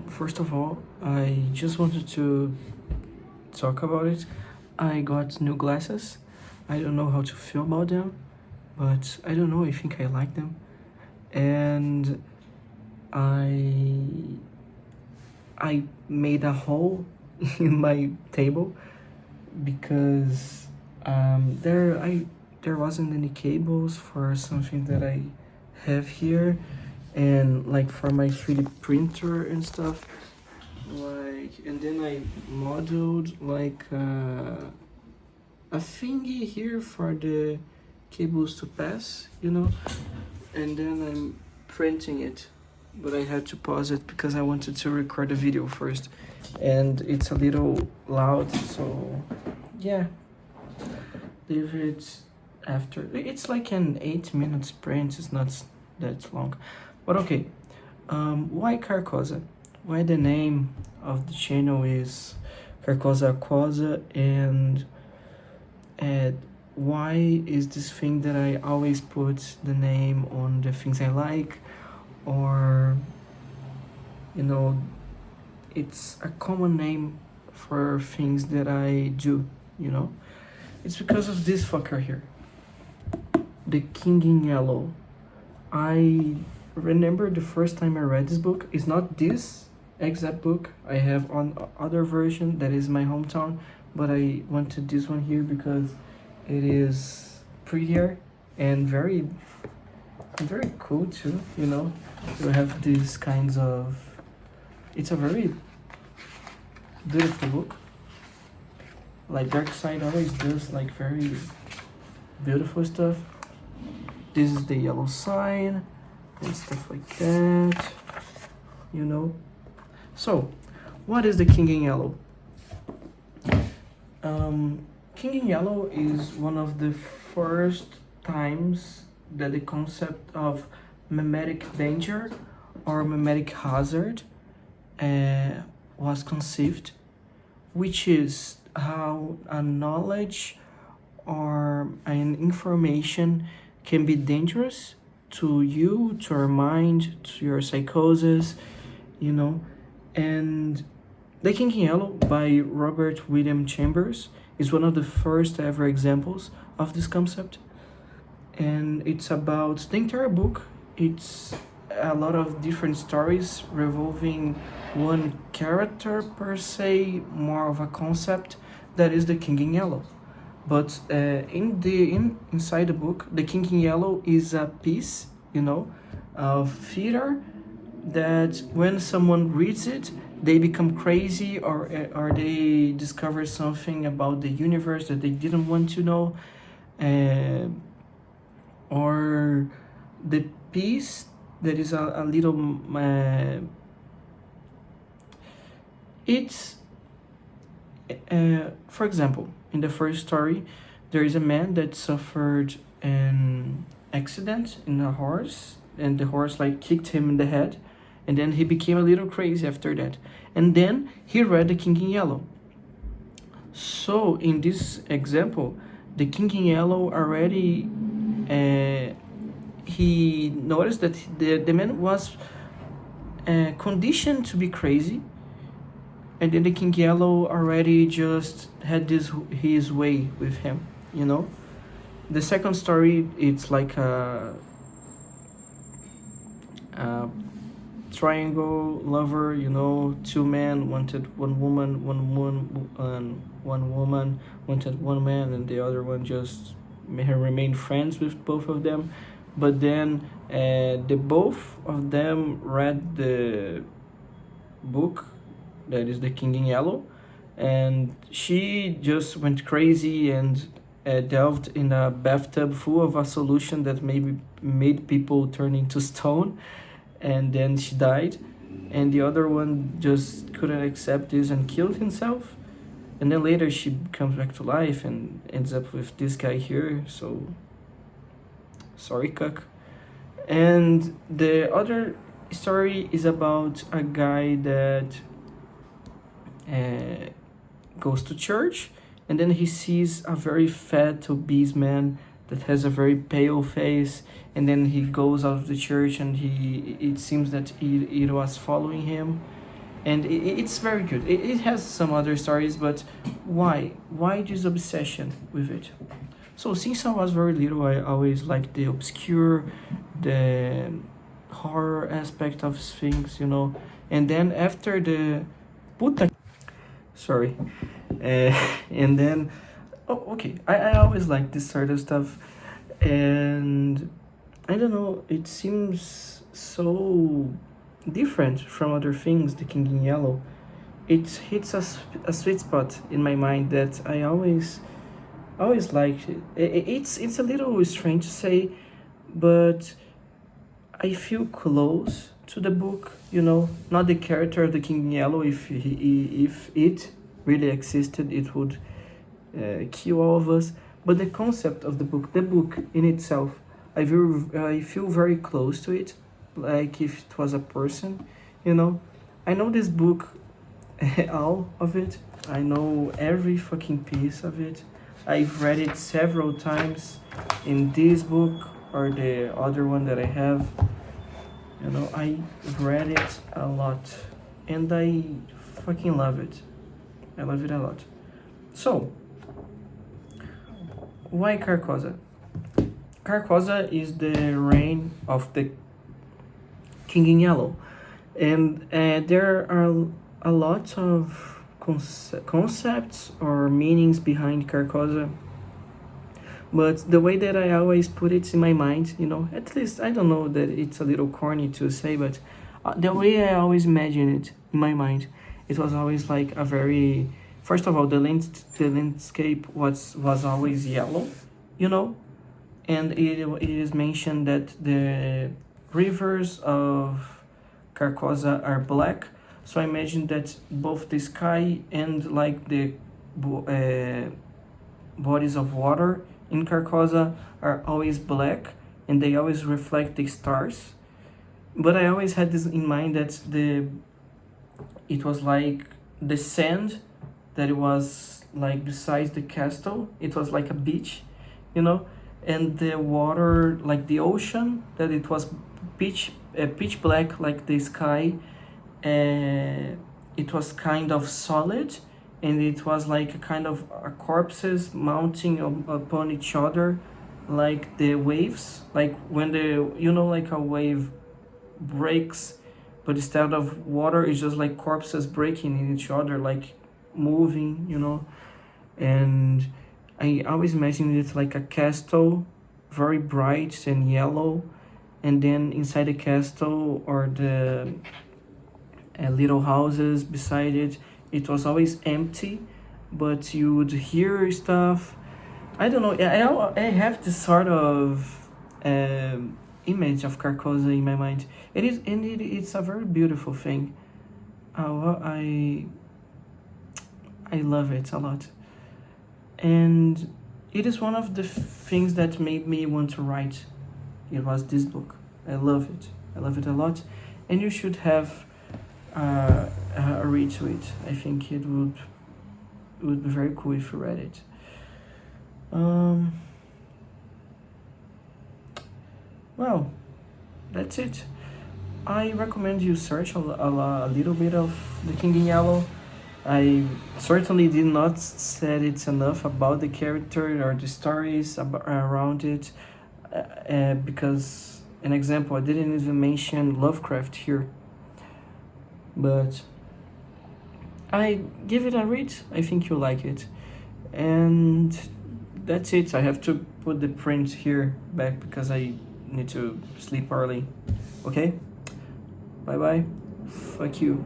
First of all, I just wanted to talk about it. I got new glasses. I don't know how to feel about them, but I don't know. I think I like them, and I I made a hole in my table because there wasn't any cables for something that I have here, and like for my 3D printer and stuff. And then I modeled a thingy here for the cables to pass, and then I'm printing it, but I had to pause it because I wanted to record the video first, and it's a little loud, so yeah, leave it after. It's like an 8 minute print, it's not that long, but okay. Why carcosa? Why the name of the channel is carcosa aquosa, and why is this thing that I always put the name on the things I like, or it's a common name for things that I do, it's because of this fucker here, the King in Yellow. I remember the first time I read this book. It's not this exact book. I have on other version that is my hometown, but I wanted this one here because it is prettier and very cool too. You have these kinds of. It's a very beautiful book. Like Dark Side always does like very beautiful stuff. This is the yellow sign and stuff like that, So, what is the King in Yellow? King in Yellow is one of the first times that the concept of mimetic danger or mimetic hazard was conceived, which is how a knowledge or an information can be dangerous to you, to your mind, to your psychosis, and The King in Yellow by Robert William Chambers is one of the first ever examples of this concept, and it's about the entire book. It's a lot of different stories revolving one character per se, more of a concept that is the King in Yellow. But inside the book, the King in Yellow is a piece, of theater that when someone reads it, they become crazy, or they discover something about the universe that they didn't want to know, or the piece that is a little. It's for example, in the first story, there is a man that suffered an accident in a horse, and the horse kicked him in the head, and then he became a little crazy after that. And then he read The King in Yellow. So in this example, The King in Yellow already he noticed that the man was conditioned to be crazy, and then the King Yellow already just had his way with him, The second story, it's like a triangle lover, two men wanted one woman, one woman wanted one man, and the other one just remained friends with both of them. But then the both of them read the book that is The King in Yellow, and she just went crazy and delved in a bathtub full of a solution that maybe made people turn into stone, and then she died, and the other one just couldn't accept this and killed himself, and then later she comes back to life and ends up with this guy here, so sorry, cuck. And the other story is about a guy that goes to church, and then he sees a very fat, obese man that has a very pale face, and then he goes out of the church and it seems that it was following him, and it's very good. It has some other stories, but why this obsession with it? So since I was very little, I always liked the obscure, the horror aspect of things, and then after the puta, sorry, and then, oh, okay, I always like this sort of stuff, and I don't know, it seems so different from other things. The King in Yellow, it hits a sweet spot in my mind that I always liked it. It's a little strange to say, but I feel close to the book, not the character of the King in Yellow. If it really existed, it would kill all of us. But the concept of the book in itself, I feel very close to it, like if it was a person, I know this book, all of it. I know every fucking piece of it. I've read it several times in this book or the other one that I have. I read it a lot and I fucking love it. I love it a lot. So, why Carcosa? Carcosa is the reign of the King in Yellow, and there are a lot of concepts or meanings behind Carcosa. But the way that I always put it in my mind, at least I don't know that it's a little corny to say, but the way I always imagine it in my mind, it was always like a very, first of all, the landscape was always yellow, and it is mentioned that the rivers of Carcosa are black. So I imagine that both the sky and like the bodies of water in Carcosa are always black, and they always reflect the stars. But I always had this in mind that it was like the sand that it was like besides the castle, it was like a beach, and the water, like the ocean, that it was pitch black like the sky. It was kind of solid, and it was like a kind of corpses mounting upon each other, like the waves, like when like a wave breaks, but instead of water, it's just like corpses breaking in each other, like moving, and I always imagined it like a castle, very bright and yellow, and then inside the castle or the little houses beside it, it was always empty, but you would hear stuff. I don't know. I have this sort of image of Carcosa in my mind. It's a very beautiful thing. I love it a lot, and it is one of the things that made me want to write. It was this book. I love it. I love it a lot, and you should have a read to it. I think it would be very cool if you read it. Well, that's it. I recommend you search a little bit of The King in Yellow. I certainly did not said it enough about the character or the stories around it, because, an example, I didn't even mention Lovecraft here. But I give it a read. I think you'll like it. And that's it. I have to put the print here back because I need to sleep early. Okay? Bye bye. Fuck you.